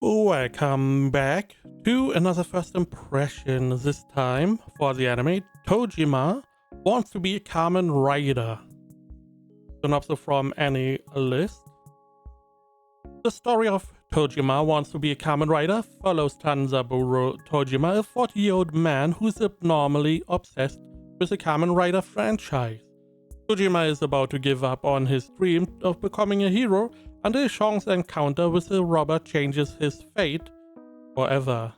Welcome back to another first impression. This time for the anime, Tojima wants to be a Kamen Rider. Synopsis from any list. The story of Tojima wants to be a Kamen Rider follows Tanzaburou Tojima, a 40-year-old man who's abnormally obsessed with the Kamen Rider franchise. Tojima is about to give up on his dream of becoming a hero until Shang's encounter with the robber changes his fate forever.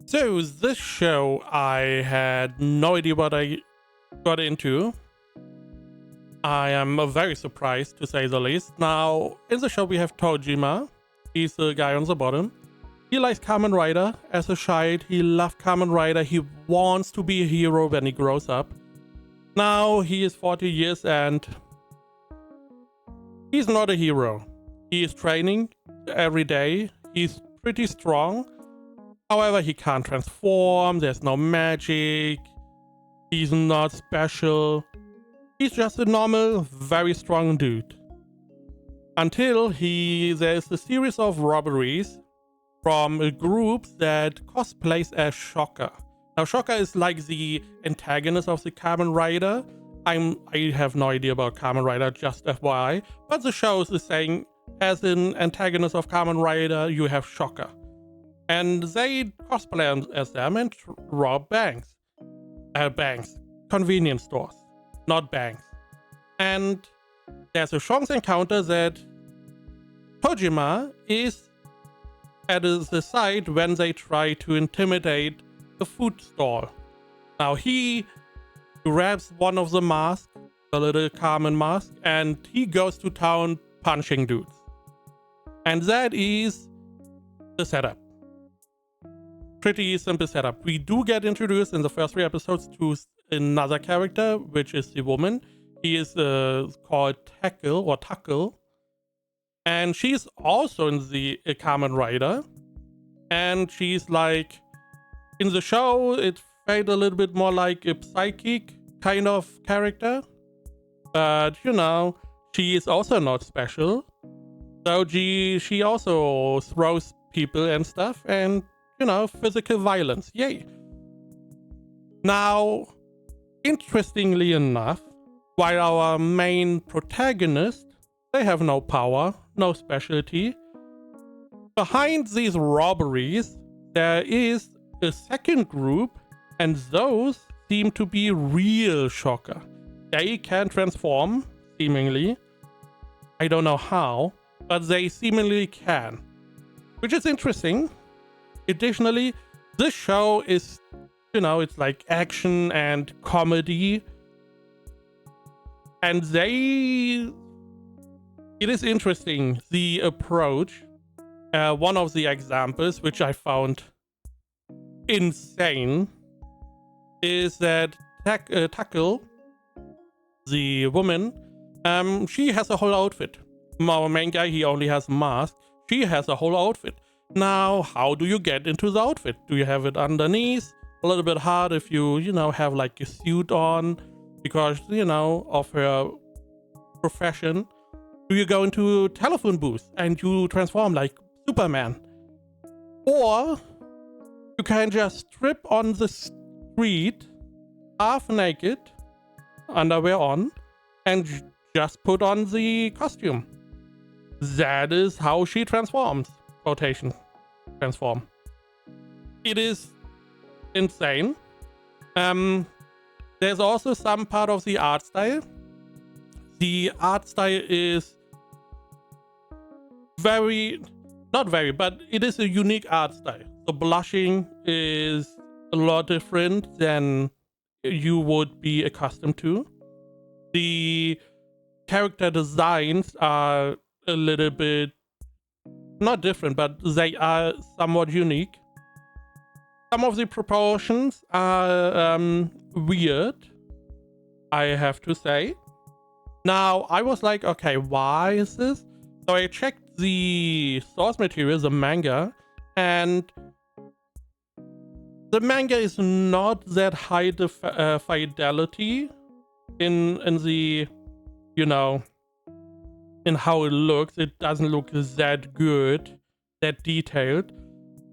So this show, I had no idea what I got into. I am very surprised, to say the least. Now, in the show we have Tojima. He's the guy on the bottom. He likes Kamen Rider. As a child, he loved Kamen Rider. He wants to be a hero when he grows up. Now, he is 40 years and he's not a hero. He is training every day. He's pretty strong. However, he can't transform. There's no magic. He's not special. He's just a normal, very strong dude. Until there's a series of robberies from a group that cosplays as Shocker. Now, Shocker is like the antagonist of the Kamen Rider. I have no idea about Kamen Rider, just FYI, but the show is saying, as an antagonist of Kamen Rider, you have Shocker. And they cosplay as them and rob banks. Convenience stores, not banks. And there's a Shang's encounter that Tojima is at the side when they try to intimidate the food stall. Now he grabs one of the masks, the little Kamen mask, and he goes to town punching dudes. And that is the setup. Pretty simple setup. We do get introduced in the first 3 episodes to another character, which is the woman. He is called Tuckle, and she's also in the Kamen Rider. And she's like, in the show, it felt a little bit more like a psychic kind of character. But, you know, she is also not special. So she also throws people and stuff and, you know, physical violence. Yay. Now, interestingly enough, while our main protagonist, they have no power, no specialty. Behind these robberies, there is a second group, and those seem to be real Shocker. They can transform, seemingly. I don't know how, but they seemingly can, which is interesting. Additionally, this show is, you know, it's like action and comedy, and it is interesting, the approach. One of the examples, which I found insane, is that Tuckle, the woman, she has a whole outfit. Our main guy, he only has a mask. She has a whole outfit. Now, how do you get into the outfit? Do you have it underneath? A little bit hard if you know, have like a suit on, because, you know, of her profession. Do you go into a telephone booth and you transform like Superman? Or you can just strip on the street, half naked, underwear on, and just put on the costume. That is how she transforms. Quotation. Transform. It is insane. There's also some part of the art style. The art style is but it is a unique art style. The blushing is a lot different than you would be accustomed to. The character designs are a little bit not different, but they are somewhat unique. Some of the proportions are weird, I have to say. Now, I was like, okay, why is this? So I checked the source material, the manga, and the manga is not that high fidelity in the, you know, in how it looks. It doesn't look that good, that detailed.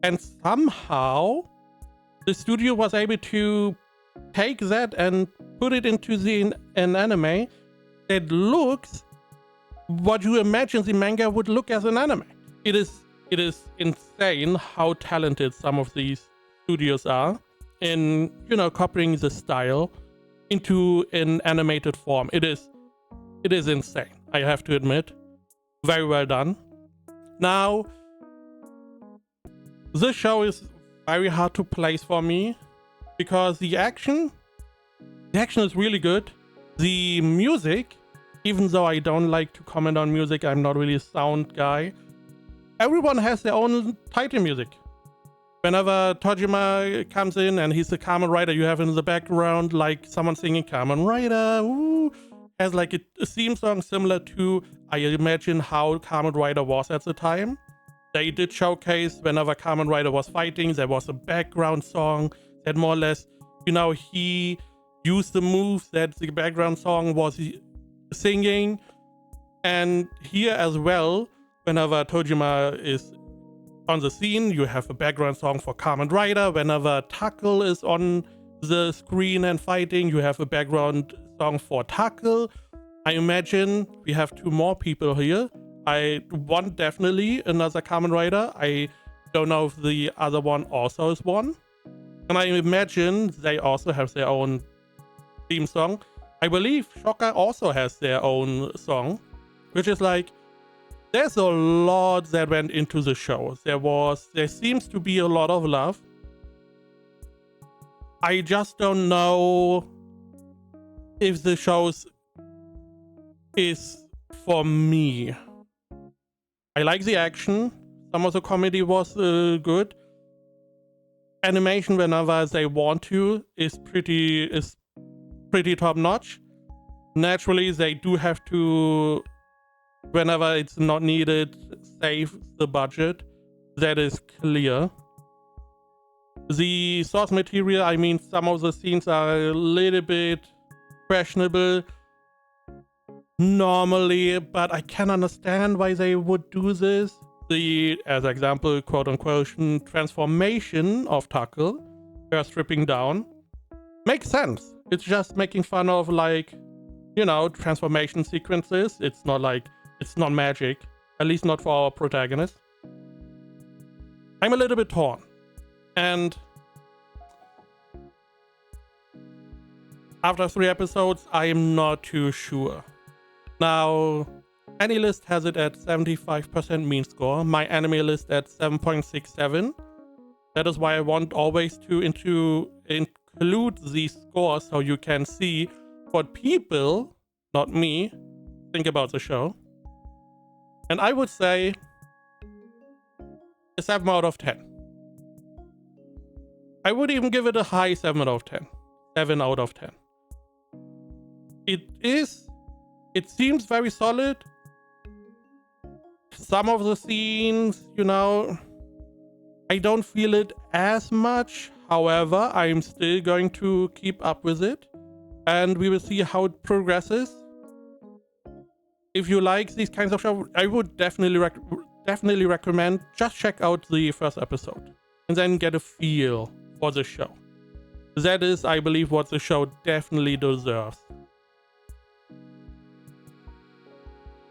And somehow the studio was able to take that and put it into an anime that looks what you imagine the manga would look as an anime. It is insane how talented some of these studios are in, copying the style into an animated form. It is insane, I have to admit. Very well done. Now, this show is very hard to place for me because the action is really good. The music, even though I don't like to comment on music, I'm not really a sound guy. Everyone has their own title music. Whenever Tojima comes in and he's a Kamen Rider, you have in the background like someone singing Kamen Rider, ooh, has like a theme song similar to, I imagine, how Kamen Rider was at the time. They did showcase whenever Kamen Rider was fighting, there was a background song that more or less, he used the moves that the background song was singing. And here as well, whenever Toujima is on the scene, you have a background song for Kamen Rider. Whenever Tackle is on the screen and fighting, you have a background song for Tackle. I imagine we have 2 more people here. One definitely another Kamen Rider. I don't know if the other one also is one. And I imagine they also have their own theme song. I believe Shocker also has their own song, which is like, there's a lot that went into the show. There seems to be a lot of love. I just don't know if the show is for me. I like the action. Some of the comedy was good. Animation, whenever they want to, is pretty top notch. Naturally, they do have to, whenever it's not needed, save the budget. That is clear. The source material, I mean, some of the scenes are a little bit questionable normally, but I can understand why they would do this. As example, quote-unquote, transformation of Tackle, her stripping down, makes sense. It's just making fun of, transformation sequences. It's not magic, at least not for our protagonist. I'm a little bit torn, and after 3 episodes, I am not too sure. Now, AniList has it at 75% mean score, my anime list at 7.67. That is why I want always to include these scores so you can see what people, not me, think about the show. And I would say a 7 out of 10. I would even give it a high 7 out of 10. 7 out of 10. It seems very solid. Some of the scenes, I don't feel it as much. However, I'm still going to keep up with it, and we will see how it progresses. If you like these kinds of shows, I would definitely recommend just check out the first episode and then get a feel for the show. That is, I believe, what the show definitely deserves.